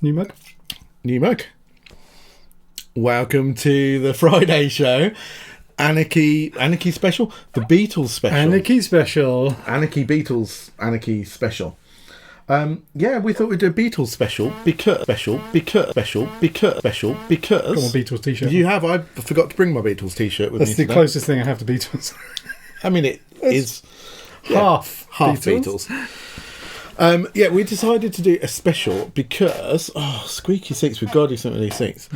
New mug? New mug. Welcome to the Friday show. Anarchy special? The Beatles special. Anarchy special. Anarchy Beatles Anarchy special. Yeah, we thought we'd do a Beatles special because Got my Beatles t-shirt. you have. I forgot to bring my Beatles t-shirt with me That's the today. closest thing I have to Beatles. I mean, it is half Beatles. Yeah, we decided to do a special because squeaky seats. We've got to do something with these seats.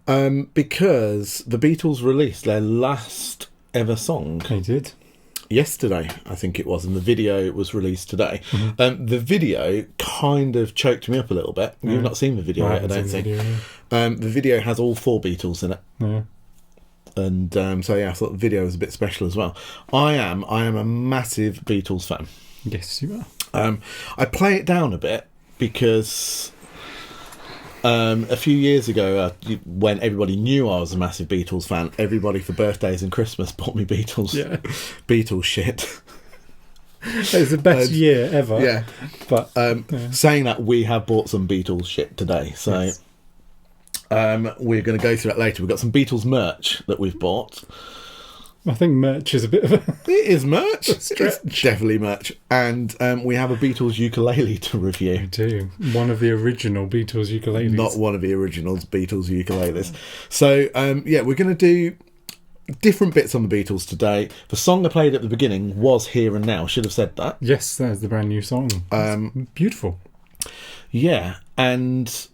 Because the Beatles released their last ever song. They did. Yesterday, I think it was, and the video was released today. Mm-hmm. The video kind of choked me up a little bit. You've not seen the video yet, I don't think. The video has all 4 Beatles in it. Yeah. And so yeah, I thought the video was a bit special as well. I am a massive Beatles fan. Yes, you are. I play it down a bit because a few years ago, when everybody knew I was a massive Beatles fan, everybody for birthdays and Christmas bought me Beatles shit. It's the best year ever. Yeah. But saying that, we have bought some Beatles shit today. So yes. We're going to go through that later. We've got some Beatles merch that we've bought. I think merch is a bit of a... It is merch. It's stretch. Definitely merch. And we have a Beatles ukulele to review. We do. One of the original Beatles ukuleles. Not one of the original Beatles ukuleles. So, yeah, we're going to do different bits on the Beatles today. The song I played at the beginning was Here and Now. Should have said that. Yes, there's the brand new song. Beautiful. Yeah, and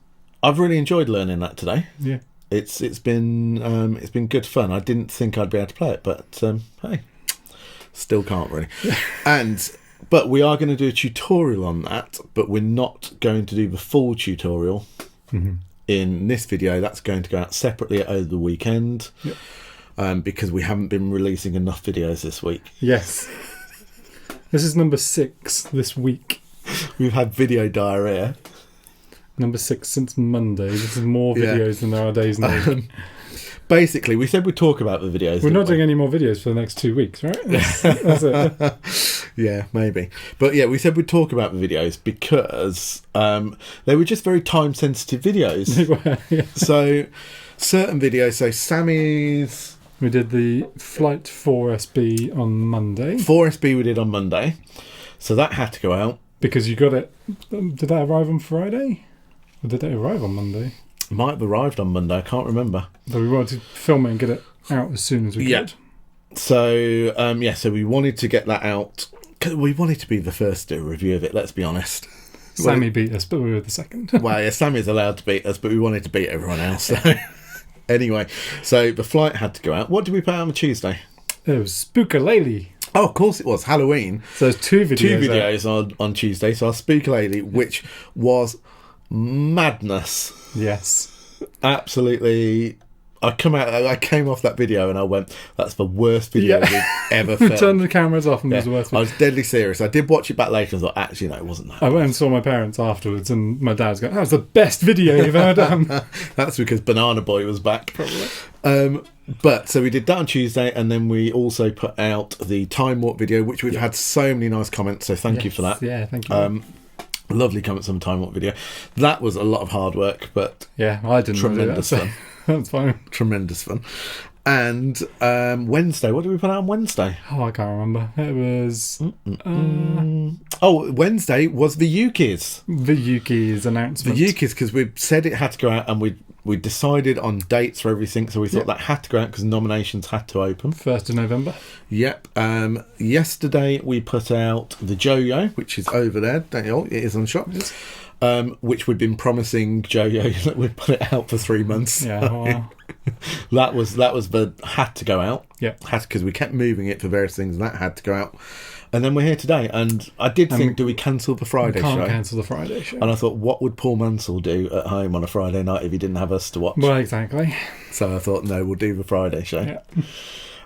I've really enjoyed learning that today. Yeah. It's been good fun. I didn't think I'd be able to play it, but hey, still can't really. But we are going to do a tutorial on that, but we're not going to do the full tutorial in this video. That's going to go out separately over the weekend. Yep. Because we haven't been releasing enough videos this week. Yes. This is number 6 this week. We've had video diarrhea. Number 6 since Monday. This is more videos than there are days in the week. Basically, we said we'd talk about the videos. We're not doing any more videos for the next 2 weeks, right? That's it. Yeah, maybe. But yeah, we said we'd talk about the videos because they were just very time-sensitive videos. They were, yeah. So, certain videos. So, Sammy's... We did the Flight 4SB on Monday. 4SB we did on Monday. So, that had to go out. Because you got it... Did that arrive on Friday? Or did it arrive on Monday? Might have arrived on Monday, I can't remember. So we wanted to film it and get it out as soon as we could. So, so we wanted to get that out. Cause we wanted to be the first to do a review of it, let's be honest. Sammy beat us, but we were the second. Well, yeah, Sammy's allowed to beat us, but we wanted to beat everyone else. So. Anyway, so the flight had to go out. What did we put out on Tuesday? It was Spookalele. Oh, of course it was, Halloween. So there's 2 videos. 2 videos on Tuesday. So our Spookalele, which was madness. Yes. Absolutely. I came off that video and I went, that's the worst video we've ever filmed. Turned the cameras off and it was the worst video. I was deadly serious. I did watch it back later and thought, actually, no, it wasn't that. I went and saw my parents afterwards and my dad's going, that was the best video you've ever done. That's because Banana Boy was back. Probably. But so we did that on Tuesday, and then we also put out the Time Warp video, which we've had so many nice comments, so thank you for that. Yeah, thank you. Lovely comments on the Time Warp video. That was a lot of hard work, but I didn't tremendous fun. That's fine. Tremendous fun. And Wednesday, what did we put out on Wednesday? Oh, I can't remember. It was... Wednesday was the Ukies. The Ukies announcement. The Ukies, because we said it had to go out, and we decided on dates for everything, so we thought that had to go out because nominations had to open. 1st of November. Yep. Yesterday we put out the Joyo, which is over there. It is on shop. Yes. Which we'd been promising Joyo that we'd put it out for 3 months. Yeah. Wow. that was the had to go out. Yeah. Because we kept moving it for various things, and that had to go out. And then we're here today, and I did think, do we cancel the Friday show? We can't cancel the Friday show. And I thought, what would Paul Mansell do at home on a Friday night if he didn't have us to watch? Well, exactly. So I thought, no, we'll do the Friday show. Yeah.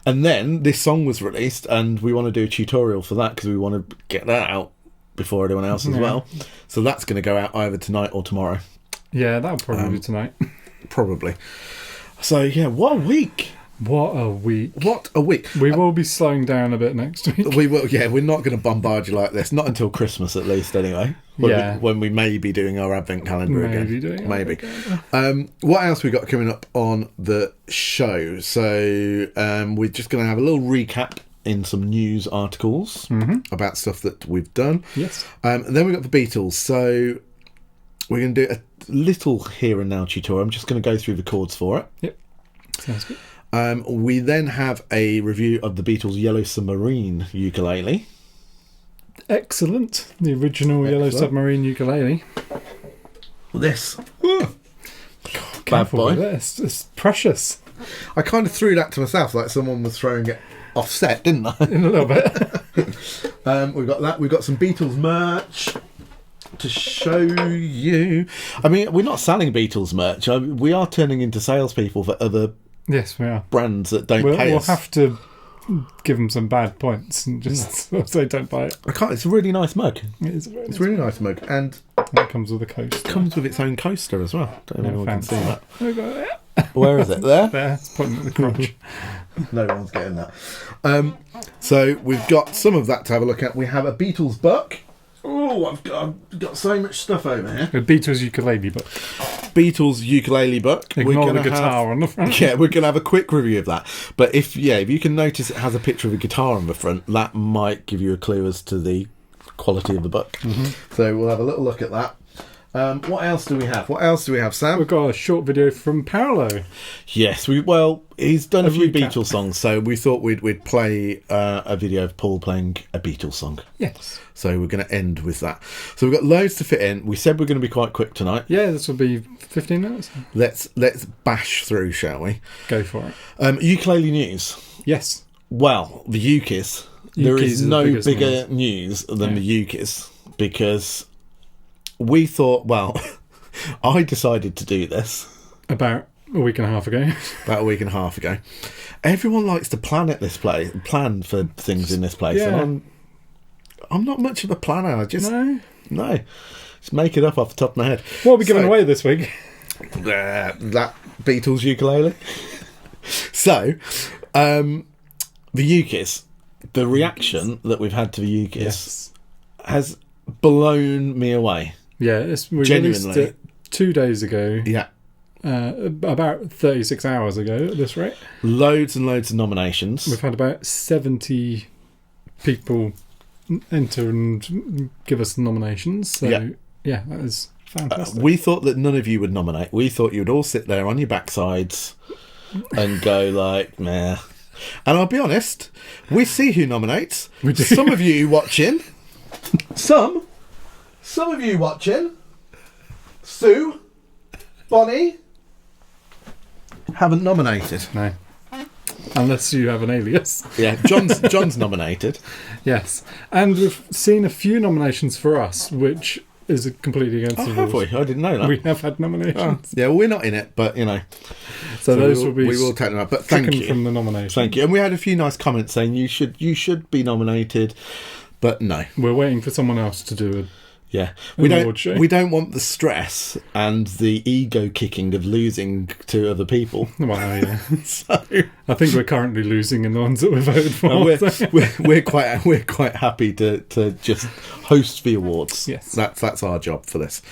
And then this song was released, and we want to do a tutorial for that because we want to get that out before anyone else as well. So that's going to go out either tonight or tomorrow. Yeah, that'll probably be tonight. Probably. So, yeah, what a week. What a week. What a week. We will be slowing down a bit next week. We will, yeah, we're not going to bombard you like this. Not until Christmas, at least, anyway. When we may be doing our advent calendar again. Maybe. What else we got coming up on the show? So we're just going to have a little recap in some news articles about stuff that we've done. Yes. And then we've got the Beatles. So we're going to do a little here and now tutorial. I'm just going to go through the chords for it. Yep. Sounds good. We then have a review of the Beatles' Yellow Submarine ukulele. Excellent. The original Yellow Submarine ukulele. This. Bad boy. It's precious. I kind of threw that to myself like someone was throwing it offset, didn't I? In a little bit. We've got that. We've got some Beatles merch to show you. I mean, we're not selling Beatles merch. We are turning into salespeople for other yes, we are. brands that don't pay us. We'll have to give them some bad points and just say don't buy it. I can't. It's a really nice mug. It's a really nice mug, and it comes with a coaster. It comes with its own coaster as well. Don't know if anyone can see that. Where is it? There. There. It's pointing at the crotch. No one's getting that. So we've got some of that to have a look at. We have a Beatles book. Oh, I've got so much stuff over here. A Beatles ukulele book. Beatles ukulele book. Ignore the guitar on the front. Yeah, we're going to have a quick review of that. But if you can notice it has a picture of a guitar on the front, that might give you a clue as to the quality of the book. So we'll have a little look at that. What else do we have? Sam? We've got a short video from Paolo. Yes, he's done a few Beatles songs, so we thought we'd play a video of Paul playing a Beatles song. Yes. So we're going to end with that. So we've got loads to fit in. We said we're going to be quite quick tonight. Yeah, this will be 15 minutes. Let's bash through, shall we? Go for it. Ukulele news. Yes. Well, the Ukis. There is no bigger news than the Ukis, because we thought, I decided to do this about a week and a half ago. Everyone likes to plan for things in this place, and I'm not much of a planner. I just just make it up off the top of my head. What are we giving away this week? That Beatles ukulele. So, the Ukis, the reaction that we've had to the Ukis has blown me away. Yeah, we released it 2 days ago. Yeah. About 36 hours ago at this rate. Loads and loads of nominations. We've had about 70 people enter and give us nominations. So, yeah that is fantastic. We thought that none of you would nominate. We thought you'd all sit there on your backsides and go like, meh. And I'll be honest, we see who nominates. We do. Some of you watching. Some of you watching. Sue, Bonnie, haven't nominated. No. Unless you have an alias. Yeah, John's nominated. Yes. And we've seen a few nominations for us, which is completely against the rules. Have we? I didn't know that. We have had nominations. Yeah, we're not in it, but So those will be. We will take them up. But thank you from the nomination. Thank you. And we had a few nice comments saying you should be nominated, but no. We're waiting for someone else to do it. Yeah, we don't want the stress and the ego kicking of losing to other people. Well, yeah. So I think we're currently losing in the ones that we voted for. We're quite happy to just host the awards. Yes, that's our job for this.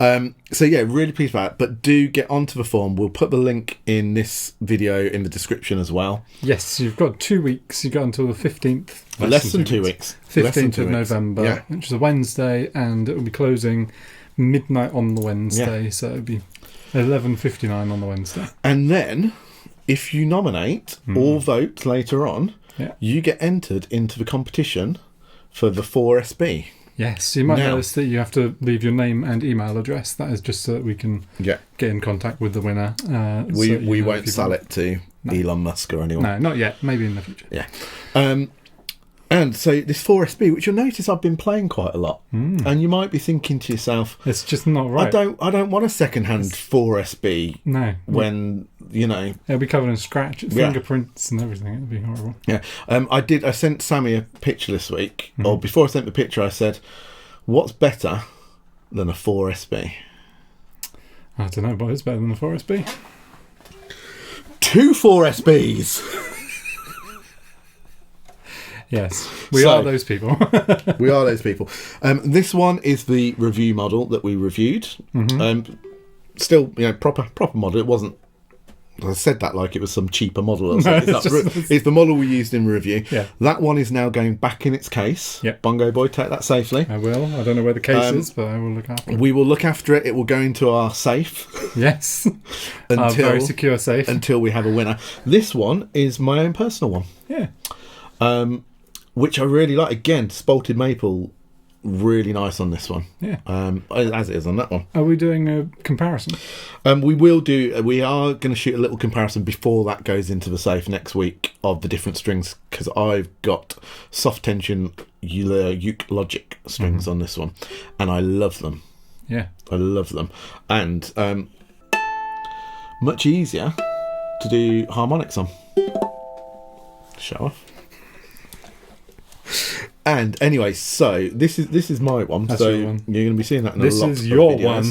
So yeah, really pleased about it. But do get onto the form. We'll put the link in this video in the description as well. Yes, you've got 2 weeks. You've got until the 15th. Less than 2 weeks. 15th of November, which is a Wednesday, and it will be closing midnight on the Wednesday, so it'll be 11:59 on the Wednesday. And then, if you nominate or vote later on, you get entered into the competition for the 4SB. Yes, you might notice that you have to leave your name and email address. That is just so that we can get in contact with the winner. We won't sell it to Elon Musk or anyone. No, not yet. Maybe in the future. Yeah. And so this 4SB, which you'll notice I've been playing quite a lot, and you might be thinking to yourself, "It's just not right." I don't want a second-hand 4SB. No, when it'll be covered in scratch, fingerprints, and everything. It'll be horrible. Yeah, I sent Sammy a picture this week, or before I sent the picture, I said, "What's better than a 4SB?" I don't know, but it's better than a 4SB. 2 4SBs. Yes, we are those people. We are those people. This one is the review model that we reviewed. Still, proper model. It wasn't. I said that like it was some cheaper model or something. It's the model we used in review. Yeah. That one is now going back in its case. Yep. Bongo Boy, take that safely. I will. I don't know where the case is, but I will look after it. We will look after it. It will go into our safe. Yes. Our very secure safe. Until we have a winner. This one is my own personal one. Yeah. Which I really like. Again, spalted maple, really nice on this one. Yeah. As it is on that one. Are we doing a comparison? We will do. We are going to shoot a little comparison before that goes into the safe next week of the different strings, because I've got soft tension uke logic strings on this one, and I love them. Yeah. I love them, and much easier to do harmonics on. Show off. And anyway, so this is my one. That's so your one. You're going to be seeing that in This a lot is of your videos. one.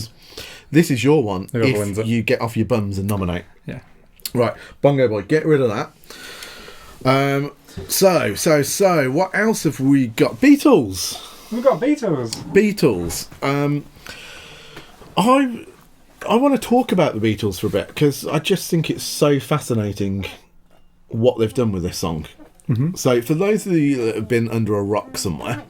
This is your one. Whoever wins If it. you get off your bums and nominate. Yeah. Right, Bongo Boy, get rid of that. So what else have we got? Beatles. We've got Beatles. I want to talk about the Beatles for a bit, because I just think it's so fascinating what they've done with this song. So for those of you that have been under a rock somewhere,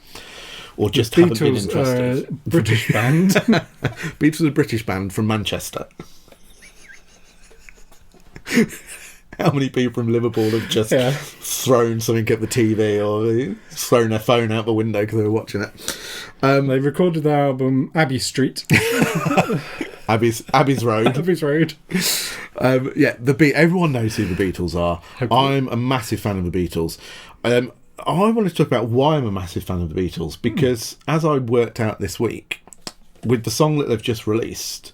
or just haven't been interested, British band. Beatles are a British band from Manchester. How many people from Liverpool have just thrown something at the TV or thrown their phone out the window because they were watching it? They recorded their album Abbey Street. Abby's Road. Abbey's Road. Everyone knows who the Beatles are. I'm a massive fan of the Beatles. I want to talk about why I'm a massive fan of the Beatles, because as I worked out this week, with the song that they've just released,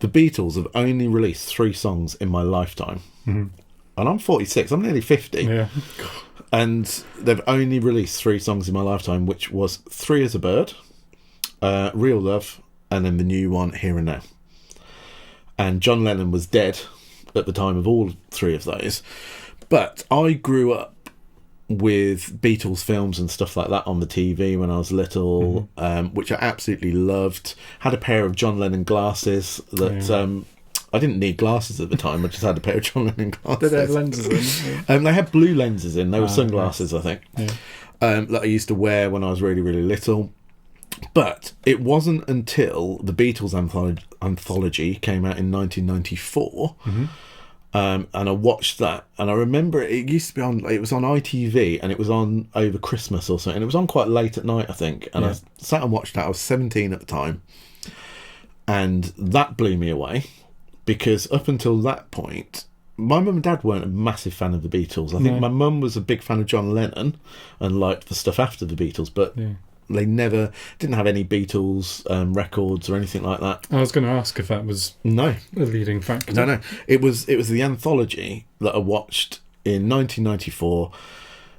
the Beatles have only released 3 songs in my lifetime. And I'm 46, I'm nearly 50. Yeah. And they've only released 3 songs in my lifetime, which was 3 as a Bird, Real Love, and then the new one, Here and Now. And John Lennon was dead at the time of all 3 of those. But I grew up with Beatles films and stuff like that on the TV when I was little, which I absolutely loved. Had a pair of John Lennon glasses that I didn't need glasses at the time. I just had a pair of John Lennon glasses. Did they have lenses in? They had blue lenses in. They were sunglasses, I think, that I used to wear when I was really, really little. But it wasn't until the Beatles anthology came out in 1994, and I watched that, and I remember it used to be on. It was on ITV, and it was on over Christmas or something. And it was on quite late at night, I think. And I sat and watched that. I was 17 at the time, and that blew me away, because up until that point, my mum and dad weren't a massive fan of the Beatles. I think my mum was a big fan of John Lennon and liked the stuff after the Beatles, but they never didn't have any Beatles records or anything like that. I was going to ask if that was a leading factor. No. It was the anthology that I watched in 1994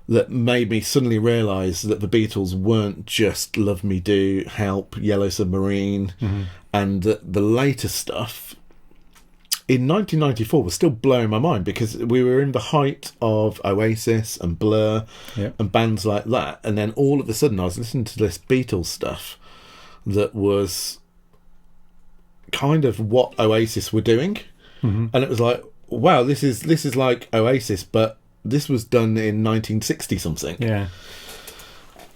that made me suddenly realise that the Beatles weren't just Love Me Do, Help, Yellow Submarine, and the later stuff in 1994 was still blowing my mind, because we were in the height of Oasis and Blur and bands like that, and then all of a sudden I was listening to this Beatles stuff that was kind of what Oasis were doing, and it was like, wow, this is like Oasis, but this was done in 1960 something.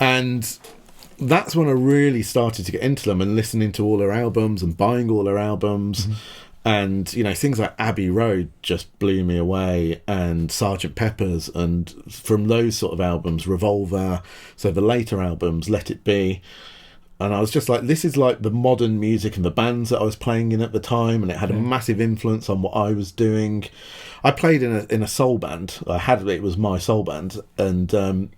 And that's when I really started to get into them and listening to all their albums and buying all their albums. And, things like Abbey Road just blew me away, and Sgt. Pepper's, and from those sort of albums, Revolver, so the later albums, Let It Be. And I was just like, this is like the modern music and the bands that I was playing in at the time, and it had a massive influence on what I was doing. I played in a soul band. It was my soul band, and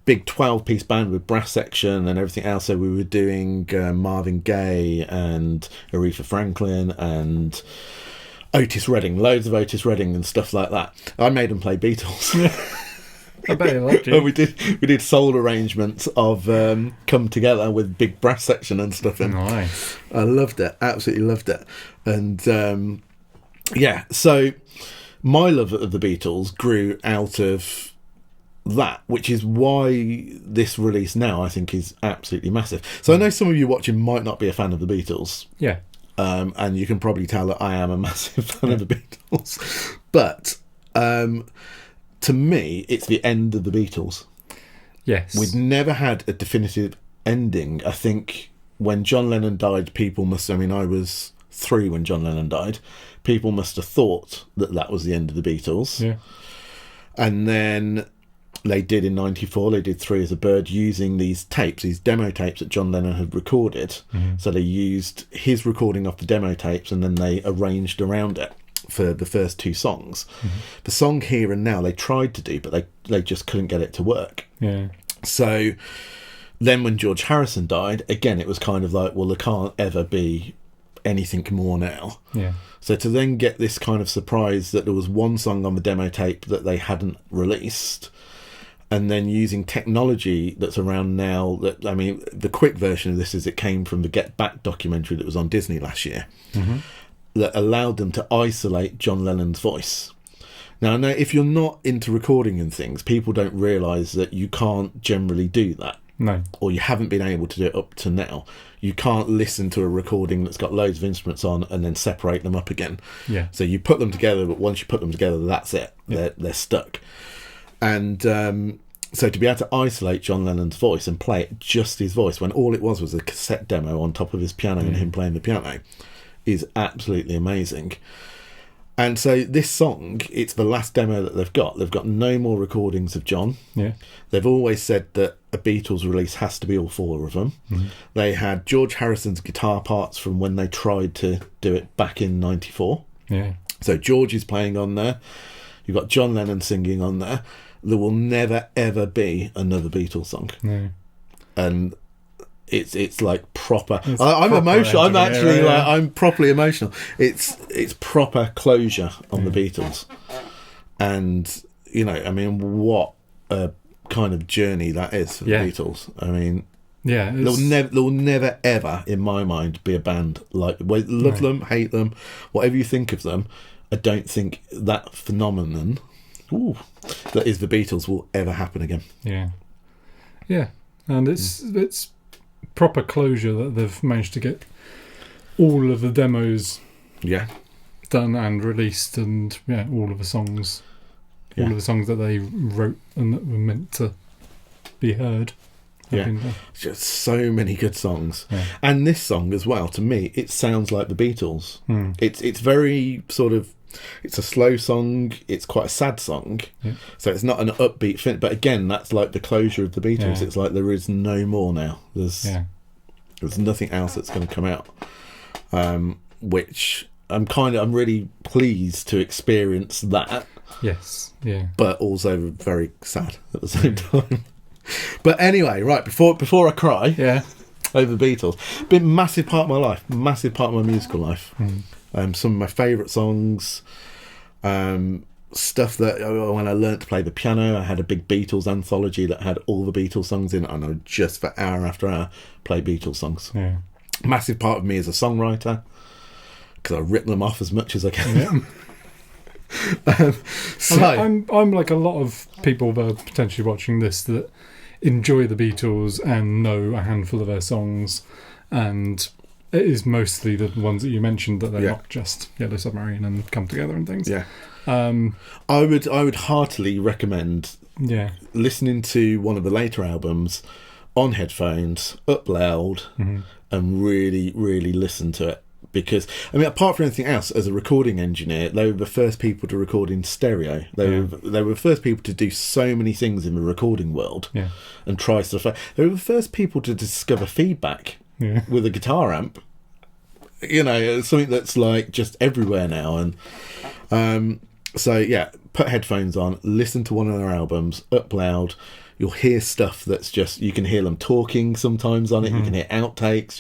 big 12-piece band with brass section and everything else. So we were doing Marvin Gaye and Aretha Franklin and Otis Redding, loads of Otis Redding and stuff like that. I made them play Beatles. I bet you loved it. Well, we did soul arrangements of Come Together with big brass section and stuff. And nice. I loved it, absolutely loved it. And so my love of the Beatles grew out of that, which is why this release now I think is absolutely massive. So I know some of you watching might not be a fan of the Beatles. Yeah. And you can probably tell that I am a massive fan of the Beatles. But to me, it's the end of the Beatles. Yes. We'd never had a definitive ending. I think when John Lennon died, people must... I mean, I was 3 when John Lennon died. People must have thought that that was the end of the Beatles. Yeah. And then they did in 94, they did 3 as a Bird, using these tapes, these demo tapes that John Lennon had recorded. So they used his recording off the demo tapes and then they arranged around it for the first 2 songs. The song Here and Now they tried to do, but they just couldn't get it to work. Yeah. So then when George Harrison died, again, it was kind of like, well, there can't ever be anything more now. Yeah. So to then get this kind of surprise that there was one song on the demo tape that they hadn't released, and then using technology that's around now, that, I mean, the quick version of this is it came from the Get Back documentary that was on Disney last year, that allowed them to isolate John Lennon's voice. Now, I know if you're not into recording and things, people don't realise that you can't generally do that. No. Or you haven't been able to do it up to now. You can't listen to a recording that's got loads of instruments on and then separate them up again. Yeah. So you put them together, but once you put them together, that's it. Yeah. They're stuck. And so to be able to isolate John Lennon's voice and play it just his voice, when all it was a cassette demo on top of his piano and him playing the piano, is absolutely amazing. And so this song, it's the last demo that they've got. They've got no more recordings of John. Yeah. They've always said that a Beatles release has to be all 4 of them. They had George Harrison's guitar parts from when they tried to do it back in 94. Yeah. So George is playing on there. You've got John Lennon singing on there. There will never, ever be another Beatles song. No. And it's like proper. I'm proper emotional. I'm actually yeah. I'm properly emotional. It's proper closure on the Beatles, and you know, I mean, what a kind of journey that is for the Beatles. I mean, yeah, there'll never ever in my mind be a band like love them, hate them, whatever you think of them. I don't think that phenomenon that is the Beatles will ever happen again. Yeah, yeah, and it's proper closure that they've managed to get all of the demos done and released, and all of the songs that they wrote and that were meant to be heard. Just so many good songs, and this song as well. To me, it sounds like the Beatles. It's very sort of. It's a slow song. It's quite a sad song, so it's not an upbeat thing. But again, that's like the closure of the Beatles. It's like there is no more now. There's nothing else that's going to come out. Which I'm really pleased to experience that. Yes, yeah. But also very sad at the same time. But anyway, right before I cry, over the Beatles, been a massive part of my life, massive part of my musical life. Some of my favourite songs, stuff that when I learnt to play the piano, I had a big Beatles anthology that had all the Beatles songs in it, and I would just for hour after hour play Beatles songs. Massive part of me as a songwriter, because I rip them off as much as I can. So I'm like a lot of people that are potentially watching this that enjoy the Beatles and know a handful of their songs, and it is mostly the ones that you mentioned, that they're not just Yellow Submarine and Come Together and things. I would heartily recommend listening to one of the later albums on headphones, up loud, and really, really listen to it. Because, I mean, apart from anything else, as a recording engineer, they were the first people to record in stereo. They were the first people to do so many things in the recording world and try stuff out. They were the first people to discover feedback with a guitar amp. You know, something that's like just everywhere now. And put headphones on, listen to one of their albums, up loud. You'll hear stuff that's just, you can hear them talking sometimes on it. You can hear outtakes.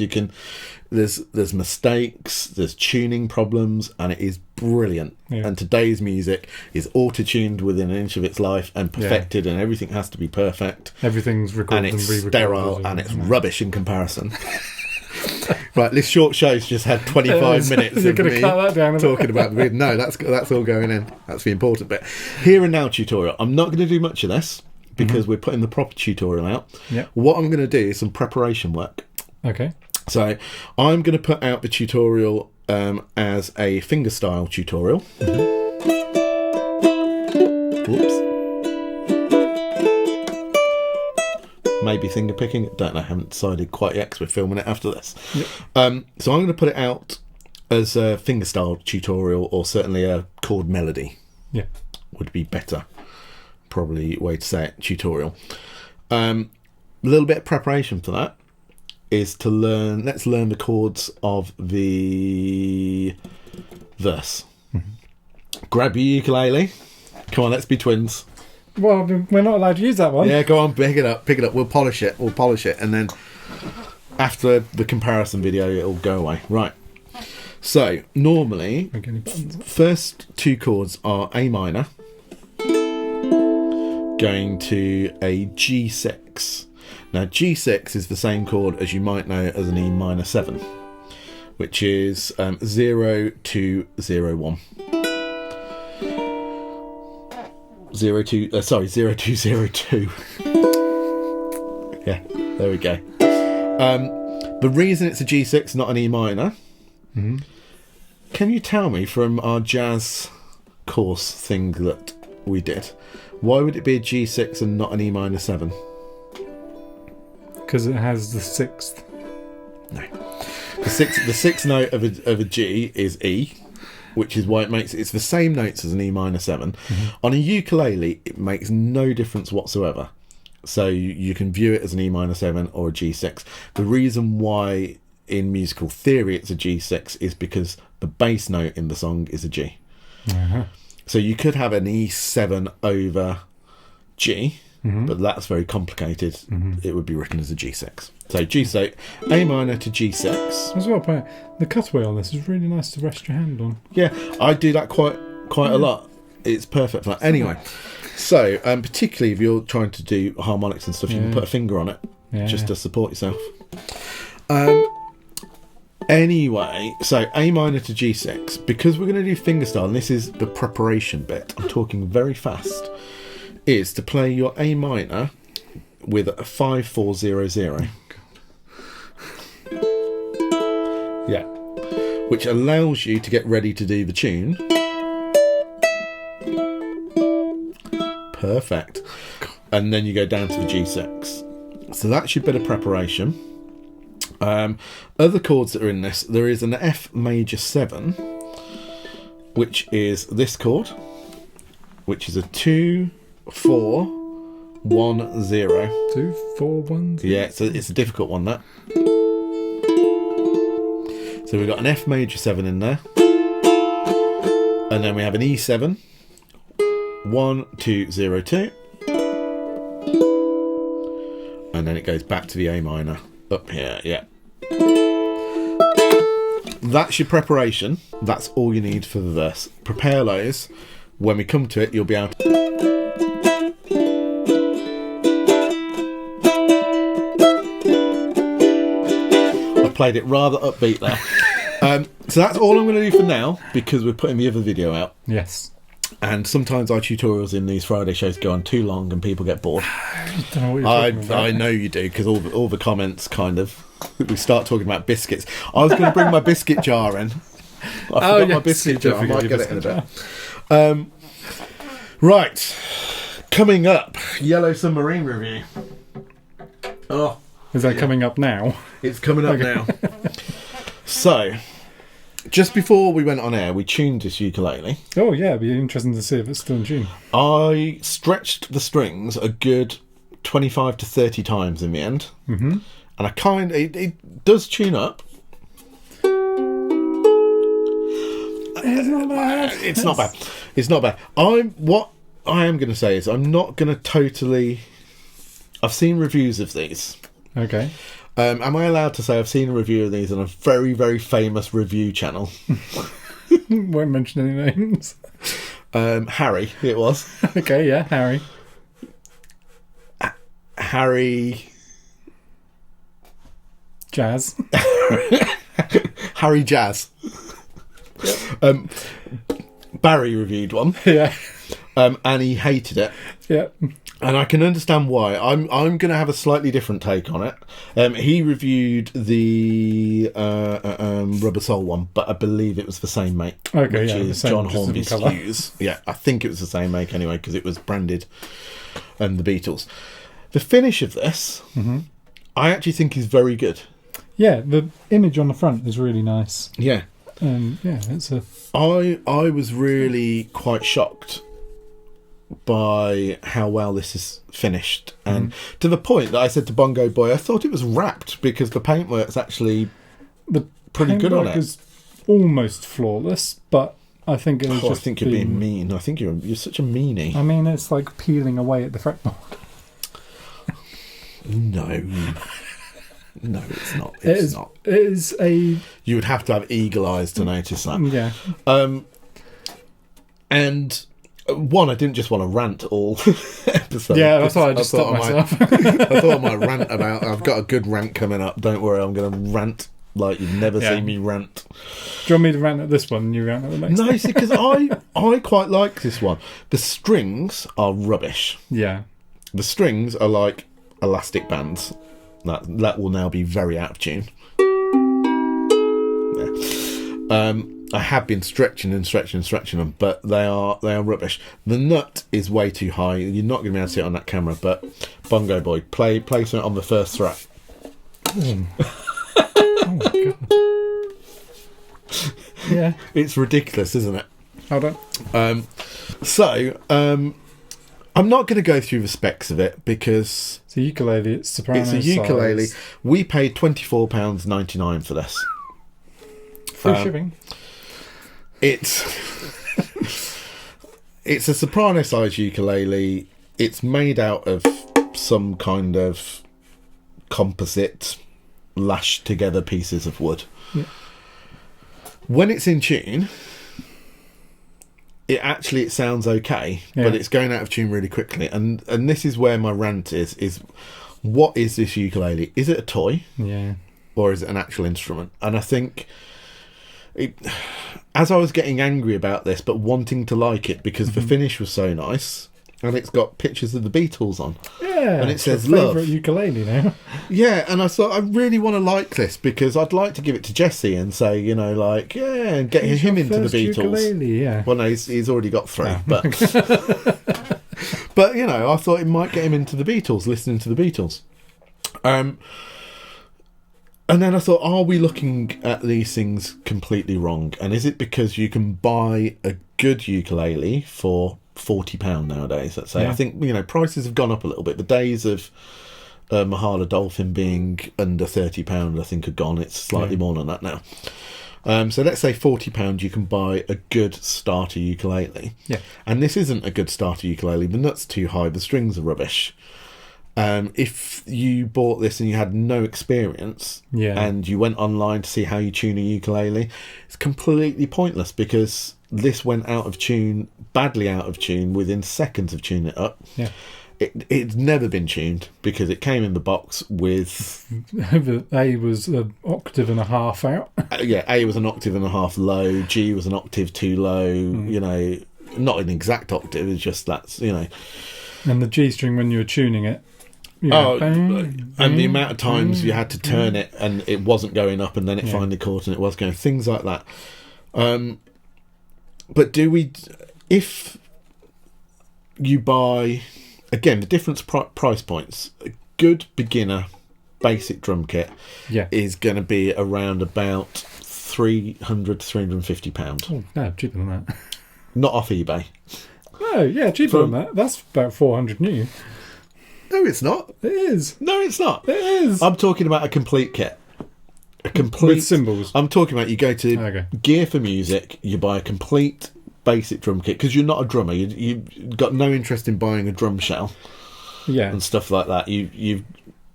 There's mistakes, there's tuning problems, and it is brilliant. And today's music is auto-tuned within an inch of its life and perfected, and everything has to be perfect. Everything's recorded and it's sterile, and it's rubbish in comparison. Right, this short show's just had 25 minutes You're of going to me cut that down. talking about the Beatles. No, that's all going in. That's the important bit. Here and now tutorial. I'm not going to do much of this because we're putting the proper tutorial out. Yep. What I'm going to do is some preparation work. Okay. So I'm going to put out the tutorial as a fingerstyle tutorial. Whoops. Maybe finger picking. Don't know. Haven't decided quite yet because we're filming it after this. Yep. So I'm going to put it out as a fingerstyle tutorial, or certainly a chord melody. Yeah. Would be better. Probably way to say it. Tutorial. A little bit of preparation for that is to learn. Let's learn the chords of the verse. Grab your ukulele. Come on, let's be twins. Well, we're not allowed to use that one. Yeah, go on, pick it up. We'll polish it, and then after the comparison video, it'll go away. Right. So normally, first two chords are A minor, going to a G6. Now G6 is the same chord as you might know as an E minor 7, which is 0 2 0 1. 0 2 0 2. Yeah, there we go. The reason it's a G6, not an E minor. Can you tell me from our jazz course thing that we did, why would it be a G6 and not an E minor 7? Because it has the sixth. No, the sixth note of a G is E, which is why it's the same notes as an E minor 7. On a ukulele, it makes no difference whatsoever. So you can view it as an E minor 7 or a G6. The reason why in musical theory it's a G6 is because the bass note in the song is a G. So you could have an E7 over G, but that's very complicated. It would be written as a G6. So G6, A minor to G6. As well, the cutaway on this is really nice to rest your hand on. Yeah, I do that quite a lot. It's perfect for that. Anyway, so particularly if you're trying to do harmonics and stuff, you can put a finger on it just to support yourself. Anyway, so A minor to G6, because we're going to do fingerstyle, and this is the preparation bit, I'm talking very fast, is to play your A minor with a 5-4-0-0. Yeah, which allows you to get ready to do the tune. Perfect. And then you go down to the G6. So that's your bit of preparation. Other chords that are in this, there is an F major 7, which is this chord, which is a 2 4 1 0. 2 4 1 0. Yeah, it's a difficult one, that. So we've got an F major 7 in there, and then we have an E7, 1 2 0 2, and then it goes back to the A minor up here. Yeah. That's your preparation. That's all you need for the verse. Prepare those. When we come to it, you'll be able to... I played it rather upbeat there. So that's all I'm going to do for now, because we're putting the other video out. Yes. And sometimes our tutorials in these Friday shows go on too long and people get bored. I don't know what you're talking about. I know you do, because all the comments kind of... We start talking about biscuits. I was going to bring my biscuit jar in. I forgot my biscuit jar. I might get it in a bit. Right. Coming up, Yellow Submarine review. Oh, is that coming up now? It's coming up now. So, just before we went on air, we tuned this ukulele. Oh yeah, it'd be interesting to see if it's still in tune. I stretched the strings a good 25 to 30 times in the end. Mm-hmm. And it does tune up. It's not bad. It's not bad. It's not bad. What I am going to say is I'm not going to totally... I've seen reviews of these. Okay. Am I allowed to say I've seen a review of these on a very, very famous review channel? Won't mention any names. Harry, it was. Okay, yeah, Harry. Jazz. Harry Jazz. Barry reviewed one. Yeah. And he hated it. Yeah. And I can understand why. I'm going to have a slightly different take on it. He reviewed the Rubber Soul one, but I believe it was the same make, which is John Hornby's Hughes. Yeah, I think it was the same make anyway, because it was branded and the Beatles. The finish of this, I actually think is very good. Yeah, the image on the front is really nice. Yeah. It's a... I was really quite shocked by how well this is finished, and to the point that I said to Bongo Boy, I thought it was wrapped, because the paintwork's actually pretty good on it. Is almost flawless, but I think it was I think you're being mean. I think you're such a meanie. I mean, it's like peeling away at the fretboard. No. No, it's not. It's not. It is a... You would have to have eagle eyes to notice that. Yeah. And one, I didn't just want to rant all episode. Yeah, that's why I just stopped myself. I thought I might rant about... I've got a good rant coming up. Don't worry, I'm going to rant like you've never seen me rant. Do you want me to rant at this one and you rant at the next? No, see, because I quite like this one. The strings are rubbish. Yeah. The strings are like elastic bands. That will now be very out of tune. Yeah. I have been stretching them, but they are rubbish. The nut is way too high. You're not going to be able to see it on that camera, but Bongo Boy, play something on the first fret. Oh my God. Yeah. It's ridiculous, isn't it? Hold on. I'm not going to go through the specs of it, because it's a ukulele. It's soprano. It's a ukulele. Size. We paid £24.99 for this. Free shipping. It's a soprano size ukulele. It's made out of some kind of composite lashed together pieces of wood. Yeah. When it's in tune, it sounds okay, but it's going out of tune really quickly. And this is where my rant is what is this ukulele? Is it a toy? Yeah. Or is it an actual instrument? And I think as I was getting angry about this, but wanting to like it because the finish was so nice, and it's got pictures of the Beatles on. Yeah. And it says your love. favourite ukulele now. Yeah, and I thought I really want to like this, because I'd like to give it to Jesse and say, and get him into the Beatles. Ukulele, yeah. Well, no, he's already got 3, but but I thought it might get him into the Beatles, listening to the Beatles. And then I thought, are we looking at these things completely wrong? And is it because you can buy a good ukulele for £40 nowadays, let's say? Yeah. I think, prices have gone up a little bit. The days of Mahala Dolphin being under £30, I think, are gone. It's slightly more than that now. So let's say £40, you can buy a good starter ukulele. Yeah. And this isn't a good starter ukulele. The nut's too high. The strings are rubbish. If you bought this and you had no experience, and you went online to see how you tune a ukulele, it's completely pointless, because this went out of tune, badly out of tune, within seconds of tuning it up. Yeah. It's never been tuned, because it came in the box with... A was an octave and a half out. A was an octave and a half low, G was an octave too low, not an exact octave, it's just that's, And the G string, when you were tuning it, and the amount of times you had to turn it and it wasn't going up, and then it finally caught and it was going, things like that. But if you buy, again, the difference price points, a good beginner basic drum kit is going to be around about £300 to £350. Oh, no, cheaper than that. Not off eBay. No, yeah, cheaper than that. That's about 400 new. No, it's not. It is. No, it's not. It is. I'm talking about a complete kit. A complete... With cymbals. I'm talking about, you go to Gear for Music, you buy a complete basic drum kit, because you're not a drummer. You've got no interest in buying a drum shell. Yeah. And stuff like that. You're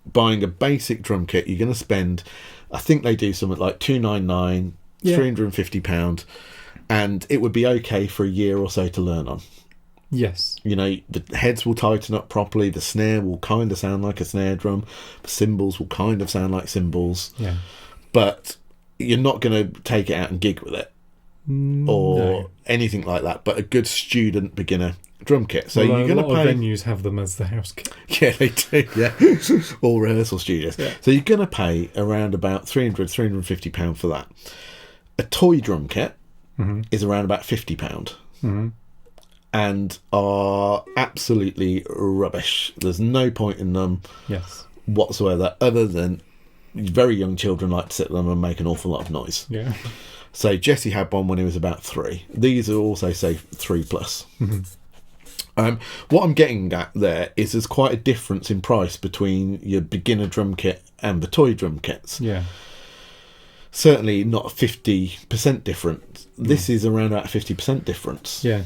buying a basic drum kit, you're going to spend, I think they do something like $299, £350, and it would be okay for a year or so to learn on. Yes. You know, the heads will tighten up properly. The snare will kind of sound like a snare drum. The cymbals will kind of sound like cymbals. Yeah. But you're not going to take it out and gig with it or anything like that. But a good student beginner drum kit. So you're going to pay. A lot of venues have them as the house kit. Yeah, they do. Yeah, all rehearsal studios. Yeah. So you're going to pay around about £350 for that. A toy drum kit is around about £50. And are absolutely rubbish. There's no point in them whatsoever, other than very young children like to sit on them and make an awful lot of noise. Yeah. So Jesse had one when he was about 3. These are also, say, 3+. What I'm getting at there is there's quite a difference in price between your beginner drum kit and the toy drum kits. Yeah. Certainly not 50% difference. This is around about 50% difference. Yeah.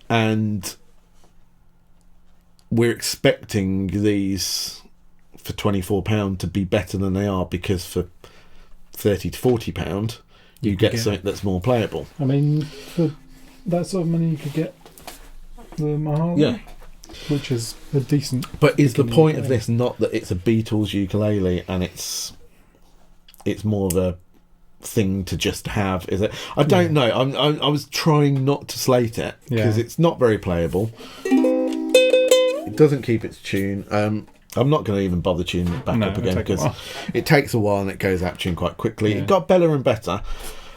And we're expecting these for £24 to be better than they are, because for £30 to £40 you get something that's more playable. I mean, for that sort of money you could get the Mahalo, which is a decent. But is the point of this not that it's a Beatles ukulele and it's more of a thing to just have? Is it? I don't know. I was trying not to slate it because it's not very playable. It doesn't keep its tune. I'm not going to even bother tuning it back up again, because it takes a while and it goes out of tune quite quickly. It got better and better.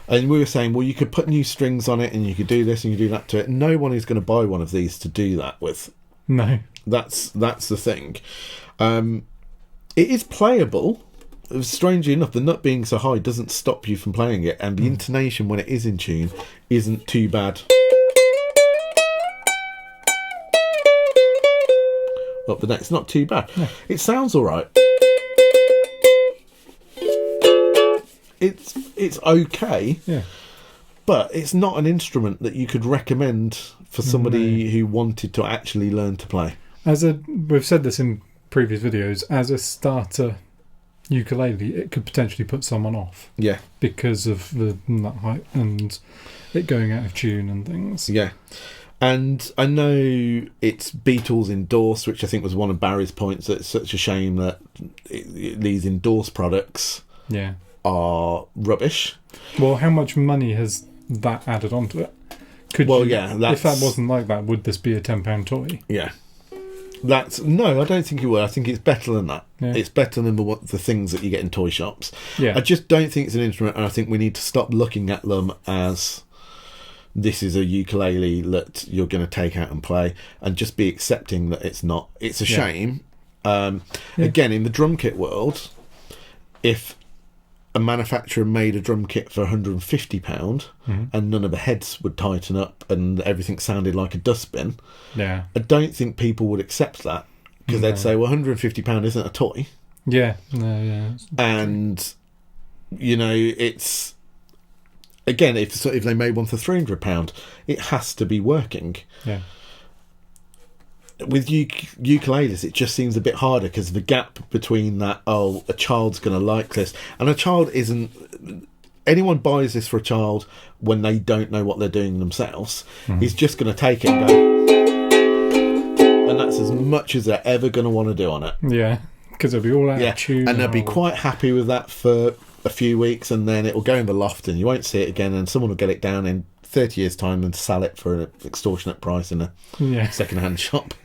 And we were saying, well, you could put new strings on it and you could do this and you do that to it. No one is going to buy one of these to do that with. No. That's the thing. It is playable. Strangely enough, the nut being so high doesn't stop you from playing it, and the intonation when it is in tune isn't too bad. Up the neck, it's not too bad. No. It sounds all right. It's okay. Yeah. But it's not an instrument that you could recommend for somebody who wanted to actually learn to play. We've said this in previous videos, as a starter ukulele, it could potentially put someone off. Yeah. Because of the nut height and it going out of tune and things. Yeah. And I know it's Beatles endorsed, which I think was one of Barry's points, that it's such a shame that these endorsed products are rubbish. Well, how much money has that added onto it? If that wasn't like that, would this be a £10 toy? Yeah. No, I don't think it would. I think it's better than that. Yeah. It's better than the things that you get in toy shops. Yeah. I just don't think it's an instrument, and I think we need to stop looking at them as this is a ukulele that you're going to take out and play, and just be accepting that it's not. It's a shame. Again, in the drum kit world, if a manufacturer made a drum kit for £150 and none of the heads would tighten up and everything sounded like a dustbin, I don't think people would accept that, because they'd say, well, £150 isn't a toy. Yeah. And, you know, it's... Again, if they made one for £300, it has to be working. Yeah. With ukuleles, it just seems a bit harder, because the gap between that, a child's going to like this, and a child isn't... Anyone buys this for a child when they don't know what they're doing themselves, is just going to take it and go... And that's as much as they're ever going to want to do on it. Yeah, because they'll be all out of tune. And they'll be quite happy with that for a few weeks, and then it'll go in the loft and you won't see it again, and someone will get it down in 30 years' time and sell it for an extortionate price in a second-hand shop.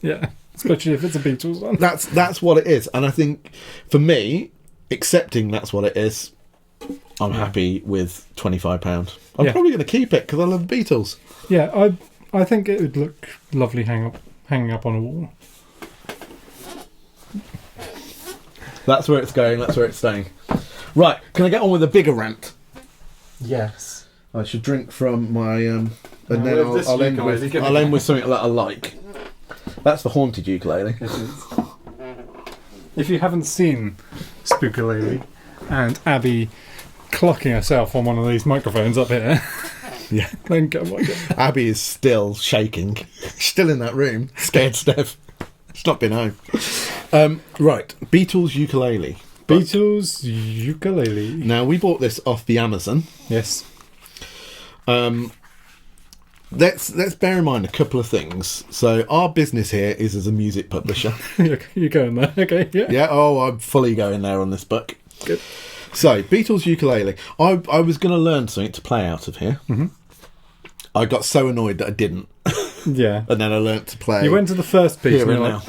Yeah, especially if it's a Beatles one. That's what it is, and I think for me, accepting that's what it is, I'm happy with £25. I'm probably going to keep it because I love the Beatles. Yeah, I think it would look lovely hanging up on a wall. That's where it's going. That's where it's staying. Right, can I get on with a bigger rant? Yes. I should drink from my and then I'll end with something that I like. That's the haunted ukulele. It is. If you haven't seen Spookulele and Abby clocking herself on one of these microphones up here, then go watch it. Abby is still shaking. Still in that room, scared stiff. She's not been home. Right, Beatles ukulele. Beatles ukulele. Now, we bought this off the Amazon. Yes. let's bear in mind a couple of things. So our business here is as a music publisher. You're going there, okay? Yeah. Yeah. Oh, I'm fully going there on this book. Good. So Beatles ukulele. I was going to learn something to play out of here. Mm-hmm. I got so annoyed that I didn't. Yeah. And then I learnt to play. You went to the first piece Here and you're and like,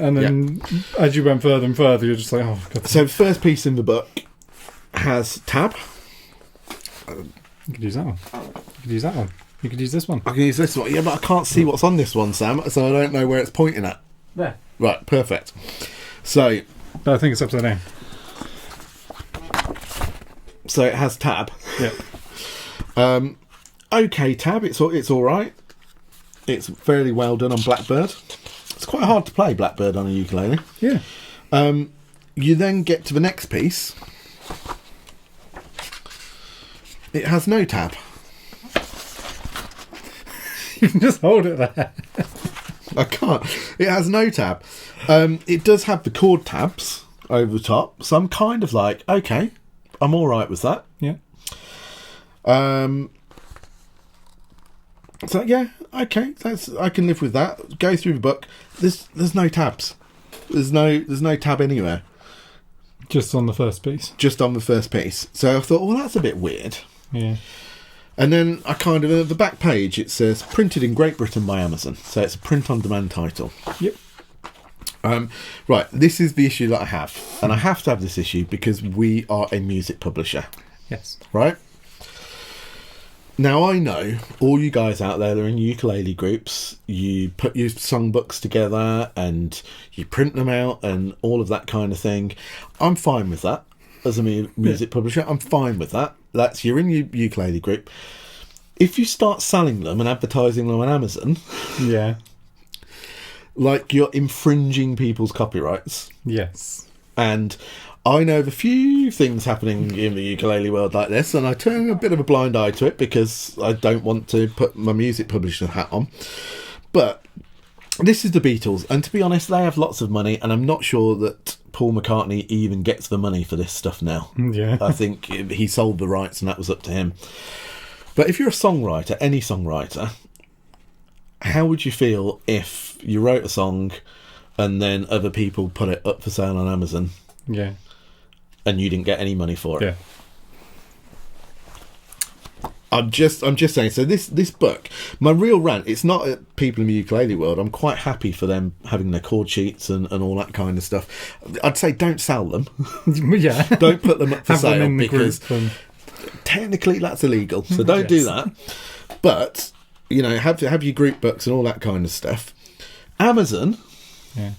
and then as you went further and further, you're just like, oh, God. So the first piece in the book has tab. You could use that one. You could use that one. You could use this one. I can use this one. Yeah, but I can't see what's on this one, Sam, so I don't know where it's pointing at. There. Right, perfect. So... But I think it's upside down. So it has tab. Yeah. Okay, tab. It's all right. It's fairly well done on Blackbird. It's quite hard to play Blackbird on a ukulele. Yeah. You then get to the next piece. It has no tab. You can just hold it there. I can't. It has no tab. It does have the chord tabs over the top, so I'm kind of like, okay, I'm all right with that. Yeah. So yeah, okay, I can live with that. Go through the book. There's no tabs. There's no tab anywhere. Just on the first piece. Just on the first piece. So I thought, well, that's a bit weird. Yeah. And then I kind of, at the back page, it says printed in Great Britain by Amazon. So it's a print-on-demand title. Yep. Right, this is the issue that I have. And I have to have this issue because we are a music publisher. Yes. Right? Now, I know all you guys out there that are in ukulele groups, you put your songbooks together and you print them out and all of that kind of thing. I'm fine with that. As a music publisher, I'm fine with that. You're in your ukulele group. If you start selling them and advertising them on Amazon, yeah, like you're infringing people's copyrights. Yes. And I know of a few things happening in the ukulele world like this, and I turn a bit of a blind eye to it because I don't want to put my music publisher hat on. But this is the Beatles, and to be honest, they have lots of money, and I'm not sure that Paul McCartney even gets the money for this stuff now. Yeah. I think he sold the rights and that was up to him. But if you're a songwriter, any songwriter, how would you feel if you wrote a song and then other people put it up for sale on Amazon? Yeah. And you didn't get any money for it? Yeah. I'm just saying. So this book, my real rant, it's not at people in the ukulele world. I'm quite happy for them having their chord sheets and all that kind of stuff. I'd say don't sell them. Yeah. Don't put them up for Have them sale in the because group technically that's illegal. So don't do that. But you know, have your group books and all that kind of stuff. Amazon. Yeah.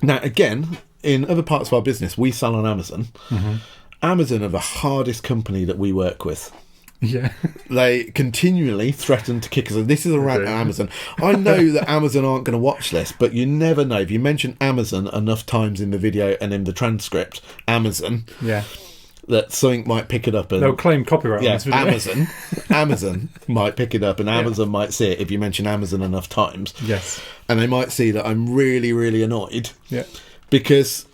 Now again, in other parts of our business, we sell on Amazon. Mm-hmm. Amazon are the hardest company that we work with. Yeah. They continually threaten to kick us. This is a rant at Amazon. I know that Amazon aren't going to watch this, but you never know. If you mention Amazon enough times in the video and in the transcript, Amazon, yeah, that something might pick it up. And, they'll claim copyright on this video. Amazon might pick it up, and Amazon might see it if you mention Amazon enough times. Yes. And they might see that I'm really, really annoyed. Yeah. Because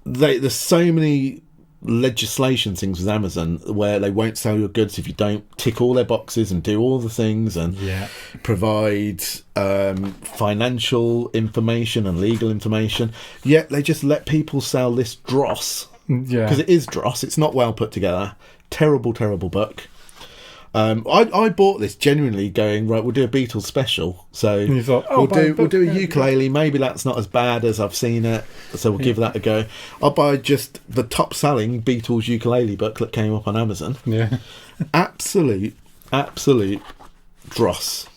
there's so many legislation things with Amazon where they won't sell your goods if you don't tick all their boxes and do all the things and provide financial information and legal information, yet they just let people sell this dross because it is dross. It's not well put together. Terrible book. I bought this genuinely going, right, we'll do a Beatles special, so you thought, we'll do a ukulele. Maybe that's not as bad as I've seen it, so we'll give that a go. I'll buy just the top selling Beatles ukulele book that came up on Amazon. Yeah. Absolute dross.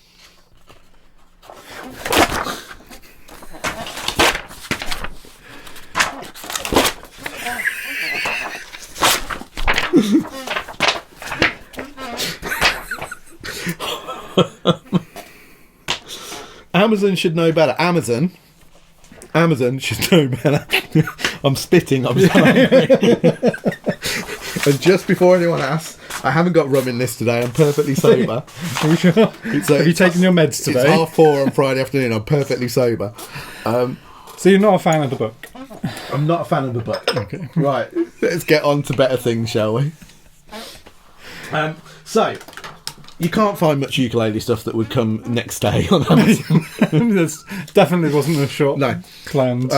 Amazon should know better. Amazon should know better. I'm spitting. I'm so angry. And just before anyone asks, I haven't got rum in this today. I'm perfectly sober. Are you sure? Have you taken your meds today? It's 4:30 on Friday afternoon. I'm perfectly sober. So you're not a fan of the book? I'm not a fan of the book. Okay. Right. Let's get on to better things, shall we? So, You can't find much ukulele stuff that would come next day on Amazon. This definitely wasn't a short planned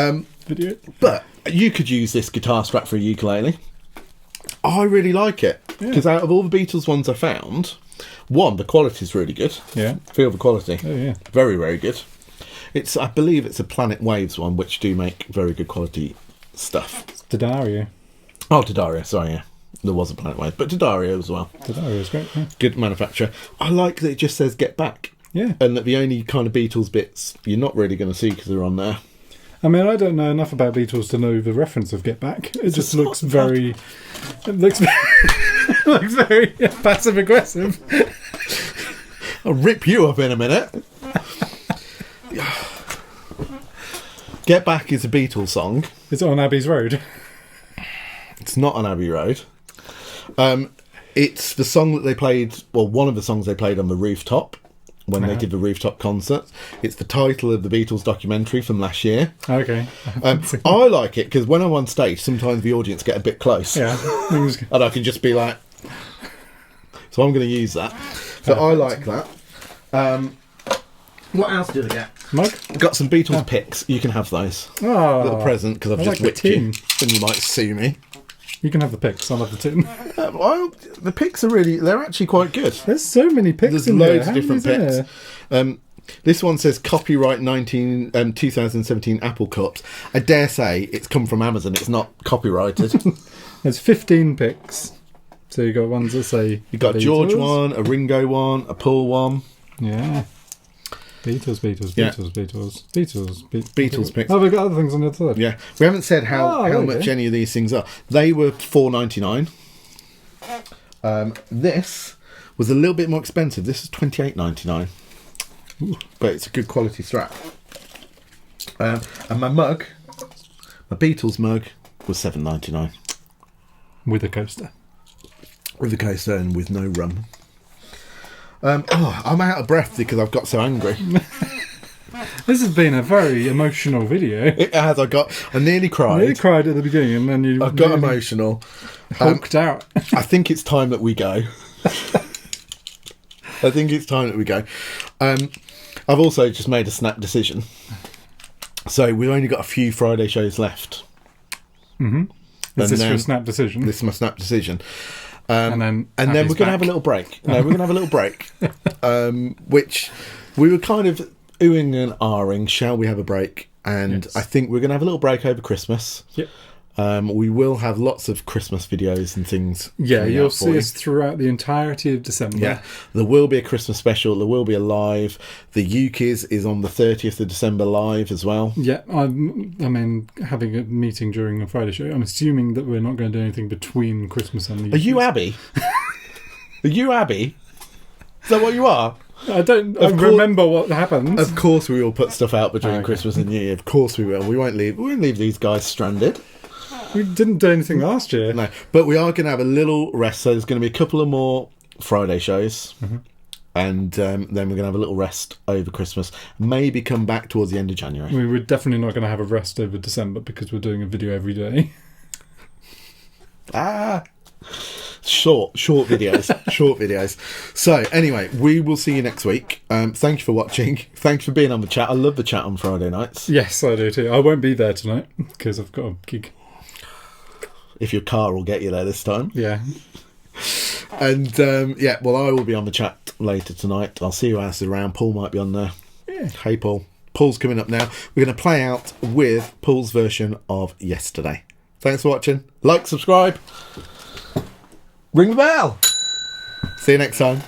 video. But you could use this guitar strap for a ukulele. I really like it because out of all the Beatles ones I found, one, the quality's really good. Yeah. Feel the quality. Oh, yeah. Very, very good. I believe it's a Planet Waves one, which do make very good quality stuff. It's D'Addario. Oh, D'Addario, sorry, yeah. There was a Planet Waves, but D'Addario as well. D'Addario's great, yeah. Good manufacturer. I like that it just says Get Back. Yeah. And that the only kind of Beatles bits you're not really going to see because they're on there. I mean, I don't know enough about Beatles to know the reference of Get Back. It just looks very... It looks very passive-aggressive. I'll rip you up in a minute. Get Back is a Beatles song. It's on Abbey's Road. It's not on Abbey Road. It's the song that they played, well, one of the songs they played on the rooftop when they did the rooftop concert. It's the title of the Beatles documentary from last year. Okay. I like it because when I'm on stage, sometimes the audience get a bit close. Yeah. And I can just be like... So I'm going to use that. So I like that. What else did I get? Mug? Got some Beatles picks. You can have those. Oh, Little present because I've just whipped you. And you might sue me. You can have the pics. I'll have the tin. Well, the pics are they're actually quite good. There's so many pics. There's loads of different pics. This one says copyright 2017 Apple Cups. I dare say it's come from Amazon. It's not copyrighted. There's 15 pics. So you got ones that say you got a George one, a Ringo one, a Paul one. Yeah. Beatles pics. Oh, we've got other things on the other side. Yeah, we haven't said how much any of these things are. They were $4.99. This was a little bit more expensive. This is $28.99. But it's a good quality strap. And my mug, my Beatles mug, was $7.99 with a coaster. With a coaster and with no rum. I'm out of breath because I've got so angry. This has been a very emotional video. It has. I nearly cried. I nearly cried at the beginning, and then I got emotional. Hulked out. I think it's time that we go. I've also just made a snap decision. So we've only got a few Friday shows left. Mm-hmm. Is this your snap decision? This is my snap decision. And then we're going to have a little break. No, we're going to have a little break. Which we were kind of oohing and ahhing. Shall we have a break? And yes. I think we're going to have a little break over Christmas. Yep. We will have lots of Christmas videos and things. Yeah, you'll see us throughout the entirety of December. Yeah, there will be a Christmas special. There will be a live. The Ukis is on the 30th of December live as well. Yeah, having a meeting during a Friday show. I'm assuming that we're not going to do anything between Christmas and the Ukis. Are you Abby? Are you Abby? Is that what you are? I don't remember what happens. Of course we will put stuff out between Christmas and New Year. Of course we will. We won't leave these guys stranded. We didn't do anything last year. No, but we are going to have a little rest. So there's going to be a couple of more Friday shows. Mm-hmm. And then we're going to have a little rest over Christmas. Maybe come back towards the end of January. We're definitely not going to have a rest over December because we're doing a video every day. Short videos. So anyway, we will see you next week. Thank you for watching. Thanks for being on the chat. I love the chat on Friday nights. Yes, I do too. I won't be there tonight because I've got a gig. If your car will get you there this time. Yeah. And I will be on the chat later tonight. I'll see who else is around. Paul might be on there. Yeah. Hey Paul. Paul's coming up now. We're going to play out with Paul's version of Yesterday. Thanks for watching. Like, subscribe. Ring the bell. See you next time.